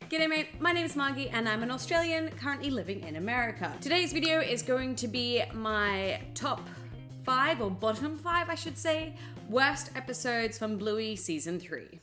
G'day mate, my name is Margie and I'm an Australian currently living in America. Today's video is going to be my top 5, or bottom 5 I should say, worst episodes from Bluey Season 3.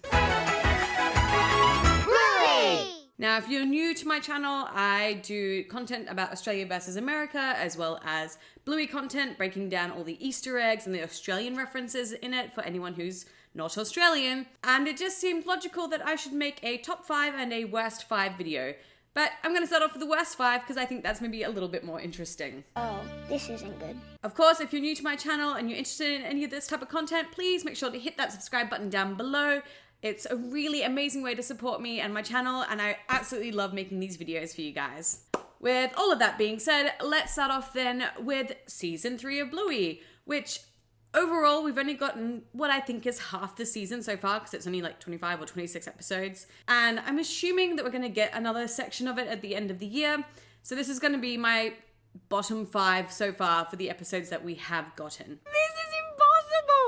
Bluey! Now if you're new to my channel, I do content about Australia versus America as well as Bluey content, breaking down all the Easter eggs and the Australian references in it for anyone who's not Australian, and it just seemed logical that I should make a top 5 and a worst 5 video. But I'm going to start off with the worst 5 because I think that's maybe a little bit more interesting. Oh, this isn't good. Of course, if you're new to my channel and you're interested in any of this type of content, please make sure to hit that subscribe button down below. It's a really amazing way to support me and my channel, and I absolutely love making these videos for you guys. With all of that being said, let's start off then with Season 3 of Bluey, which overall, we've only gotten what I think is half the season so far because it's only like 25 or 26 episodes. And I'm assuming that we're going to get another section of it at the end of the year. So this is going to be my bottom 5 so far for the episodes that we have gotten. This is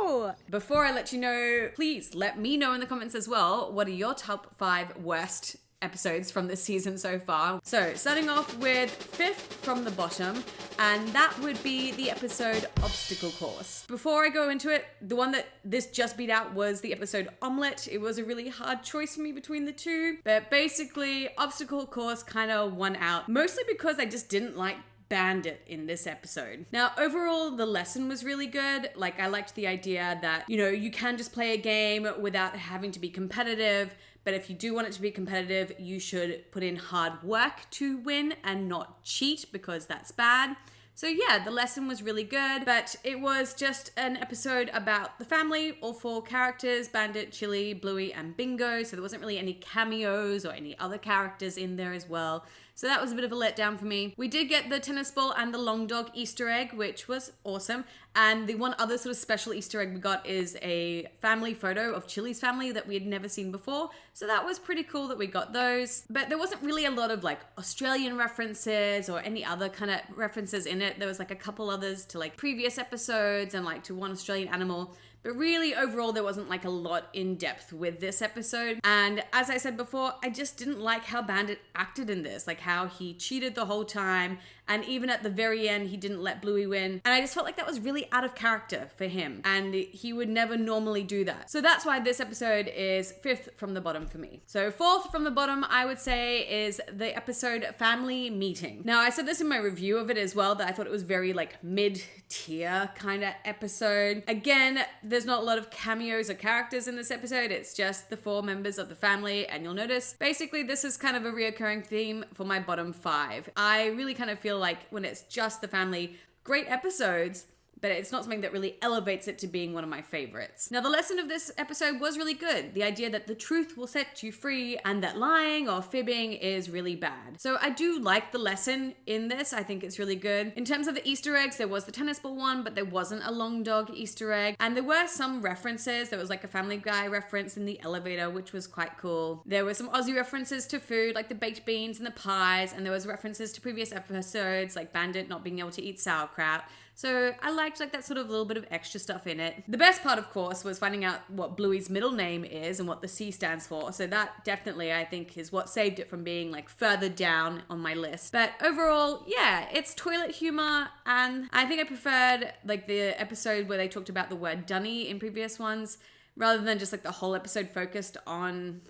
impossible! Before I let you know, please let me know in the comments as well, what are your top 5 worst episodes from this season so far. So starting off with 5th from the bottom, and that would be the episode Obstacle Course. Before I go into it, the one that this just beat out was the episode Omelette. It was a really hard choice for me between the two, but basically Obstacle Course kind of won out, mostly because I just didn't like Bandit in this episode. Now, overall, the lesson was really good. Like, I liked the idea that, you know, you can just play a game without having to be competitive, but if you do want it to be competitive, you should put in hard work to win and not cheat, because that's bad. So yeah, the lesson was really good, but it was just an episode about the family, all 4 characters, Bandit, Chili, Bluey, and Bingo, so there wasn't really any cameos or any other characters in there as well. So that was a bit of a letdown for me. We did get the tennis ball and the long dog Easter egg, which was awesome. And the one other sort of special Easter egg we got is a family photo of Chili's family that we had never seen before. So that was pretty cool that we got those. But there wasn't really a lot of like Australian references or any other kind of references in it. There was like a couple others to like previous episodes and like to one Australian animal. But really, overall, there wasn't like a lot in depth with this episode. And as I said before, I just didn't like how Bandit acted in this, like how he cheated the whole time. And even at the very end, he didn't let Bluey win. And I just felt like that was really out of character for him. And he would never normally do that. So that's why this episode is 5th from the bottom for me. So 4th from the bottom, I would say, is the episode Family Meeting. Now, I said this in my review of it as well, that I thought it was very like mid-tier kind of episode. Again, there's not a lot of cameos or characters in this episode. It's just the 4 members of the family. And you'll notice, basically, this is kind of a reoccurring theme for my bottom 5. I really kind of feel like when it's just the family, great episodes, but it's not something that really elevates it to being one of my favorites. Now, the lesson of this episode was really good. The idea that the truth will set you free and that lying or fibbing is really bad. So I do like the lesson in this. I think it's really good. In terms of the Easter eggs, there was the tennis ball one, but there wasn't a long dog Easter egg. And there were some references. There was like a Family Guy reference in the elevator, which was quite cool. There were some Aussie references to food, like the baked beans and the pies. And there was references to previous episodes, like Bandit not being able to eat sauerkraut. So I liked like that sort of little bit of extra stuff in it. The best part, of course, was finding out what Bluey's middle name is and what the C stands for. So that definitely, I think, is what saved it from being like further down on my list. But overall, yeah, it's toilet humor. And I think I preferred like the episode where they talked about the word dunny in previous ones, rather than just like the whole episode focused on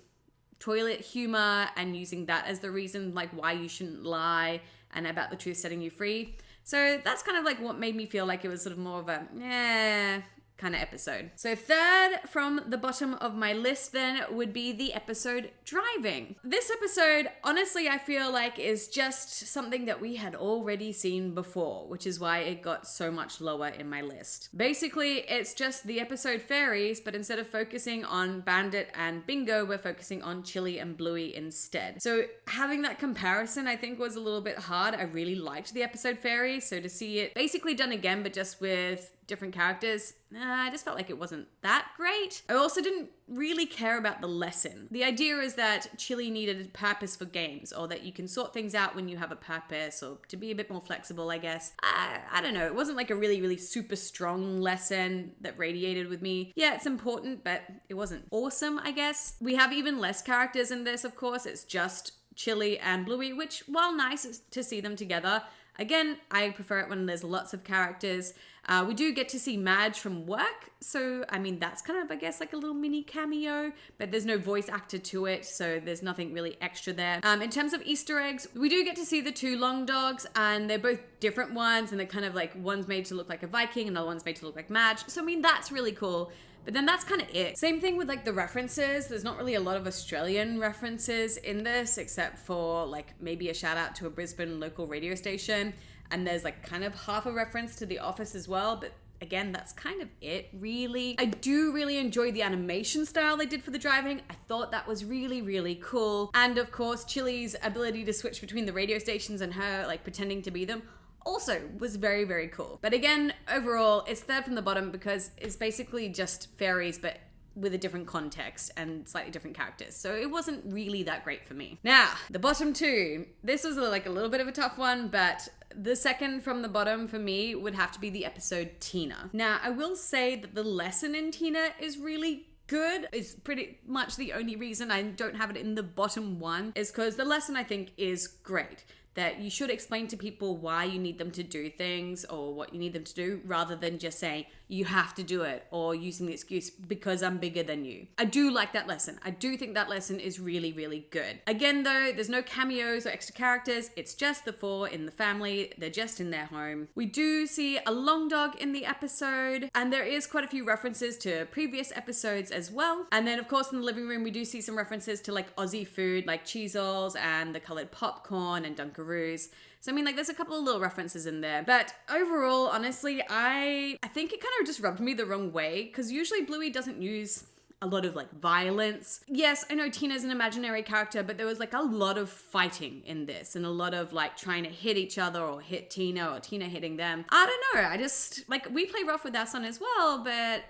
toilet humor and using that as the reason like why you shouldn't lie and about the truth setting you free. So that's kind of like what made me feel like it was sort of more of a kind of episode. So 3rd from the bottom of my list then would be the episode Driving. This episode, honestly, I feel like is just something that we had already seen before, which is why it got so much lower in my list. Basically, it's just the episode Fairies, but instead of focusing on Bandit and Bingo, we're focusing on Chili and Bluey instead. So having that comparison, I think, was a little bit hard. I really liked the episode Fairies, so to see it basically done again, but just with different characters, I just felt like it wasn't that great. I also didn't really care about the lesson. The idea is that Chili needed a purpose for games, or that you can sort things out when you have a purpose, or to be a bit more flexible, I guess. I don't know. It wasn't like a really, really super strong lesson that radiated with me. Yeah, it's important, but it wasn't awesome, I guess. We have even less characters in this, of course. It's just Chili and Bluey, which, while nice to see them together, again, I prefer it when there's lots of characters. We do get to see Madge from work, so I mean that's kind of, I guess, like a little mini cameo, but there's no voice actor to it, so there's nothing really extra there. In terms of Easter eggs, we do get to see the two long dogs, and they're both different ones, and they're kind of like, one's made to look like a Viking, another one's made to look like Madge, so I mean that's really cool. But then that's kind of it. Same thing with like the references. There's not really a lot of Australian references in this, except for like maybe a shout out to a Brisbane local radio station. And there's like kind of half a reference to The Office as well. But again, that's kind of it, really. I do really enjoy the animation style they did for the driving. I thought that was really, really cool. And of course, Chili's ability to switch between the radio stations and her like pretending to be them also was very, very cool. But again, overall, it's third from the bottom because it's basically just fairies, but with a different context and slightly different characters. So it wasn't really that great for me. Now, the bottom two. This was like a little bit of a tough one, but the second from the bottom for me would have to be the episode Tina. Now, I will say that the lesson in Tina is really good. It's pretty much the only reason I don't have it in the bottom one is because the lesson I think is great. That you should explain to people why you need them to do things or what you need them to do, rather than just saying you have to do it or using the excuse because I'm bigger than you. I do like that lesson. I do think that lesson is really, really good. Again though, there's no cameos or extra characters. It's just the four in the family. They're just in their home. We do see a long dog in the episode, and there is quite a few references to previous episodes as well. And then of course in the living room, we do see some references to like Aussie food, like cheeseballs and the coloured popcorn and Dunkaroos. So I mean, like, there's a couple of little references in there. But overall, honestly, I think it kind of just rubbed me the wrong way, because usually Bluey doesn't use a lot of like violence. Yes, I know Tina's an imaginary character, but there was like a lot of fighting in this and a lot of like trying to hit each other or hit Tina or Tina hitting them. I don't know. I just, like, we play rough with our son as well, but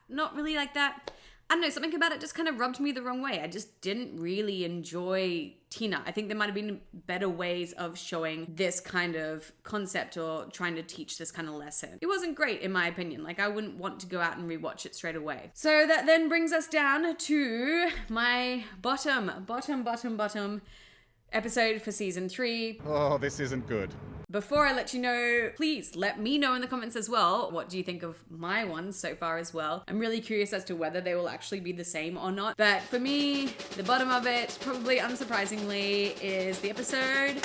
not really like that. I don't know, something about it just kind of rubbed me the wrong way. I just didn't really enjoy Tina. I think there might have been better ways of showing this kind of concept or trying to teach this kind of lesson. It wasn't great in my opinion. Like, I wouldn't want to go out and rewatch it straight away. So that then brings us down to my bottom episode for season 3. Oh, this isn't good. Before I let you know, please let me know in the comments as well. What do you think of my ones so far as well? I'm really curious as to whether they will actually be the same or not. But for me, the bottom of it, probably unsurprisingly, is the episode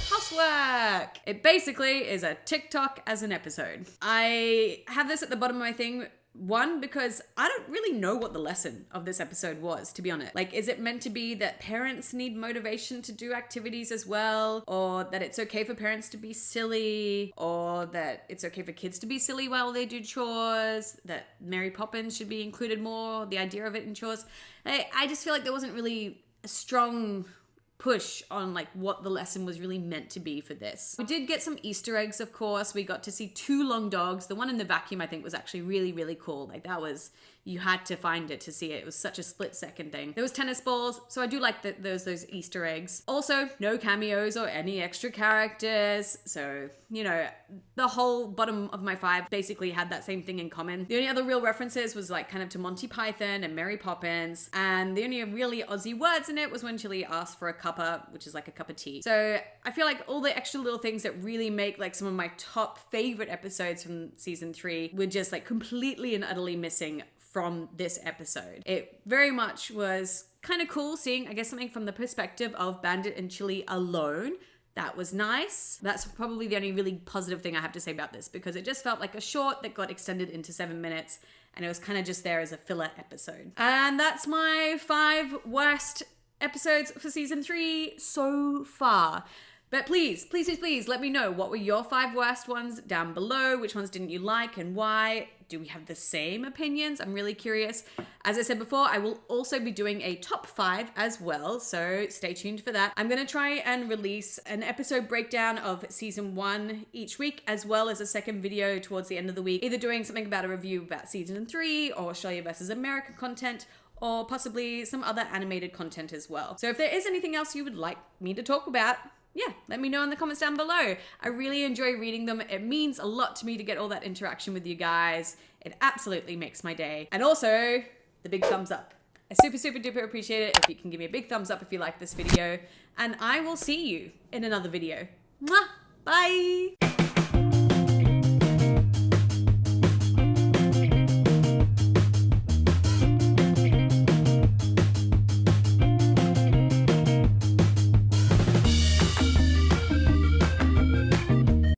Housework. It basically is a TikTok as an episode. I have this at the bottom of my thing. One, because I don't really know what the lesson of this episode was, to be honest. Like, is it meant to be that parents need motivation to do activities as well? Or that it's okay for parents to be silly? Or that it's okay for kids to be silly while they do chores? That Mary Poppins should be included more? The idea of it in chores? I just feel like there wasn't really a strong push on like what the lesson was really meant to be for this. We did get some Easter eggs, of course. We got to see 2 long dogs. The one in the vacuum, I think, was actually really, really cool. Like, that was, you had to find it to see it. It was such a split-second thing. There was tennis balls, so I do like that those Easter eggs. Also, no cameos or any extra characters. So, you know, the whole bottom of my 5 basically had that same thing in common. The only other real references was like kind of to Monty Python and Mary Poppins. And the only really Aussie words in it was when Chili asked for a cuppa, which is like a cup of tea. So I feel like all the extra little things that really make like some of my top favorite episodes from season 3 were just like completely and utterly missing from this episode. It very much was kind of cool seeing, I guess, something from the perspective of Bandit and Chili alone. That was nice. That's probably the only really positive thing I have to say about this, because it just felt like a short that got extended into 7 minutes, and it was kind of just there as a filler episode. And that's my 5 worst episodes for season 3 so far. But please let me know, what were your 5 worst ones down below? Which ones didn't you like and why? Do we have the same opinions? I'm really curious. As I said before, I will also be doing a top 5 as well, so stay tuned for that. I'm going to try and release an episode breakdown of season 1 each week, as well as a second video towards the end of the week, either doing something about a review about season 3 or Australia versus America content, or possibly some other animated content as well. So if there is anything else you would like me to talk about, yeah, let me know in the comments down below. I really enjoy reading them. It means a lot to me to get all that interaction with you guys. It absolutely makes my day. And also, the big thumbs up. I super, super duper appreciate it if you can give me a big thumbs up if you like this video. And I will see you in another video. Mwah! Bye!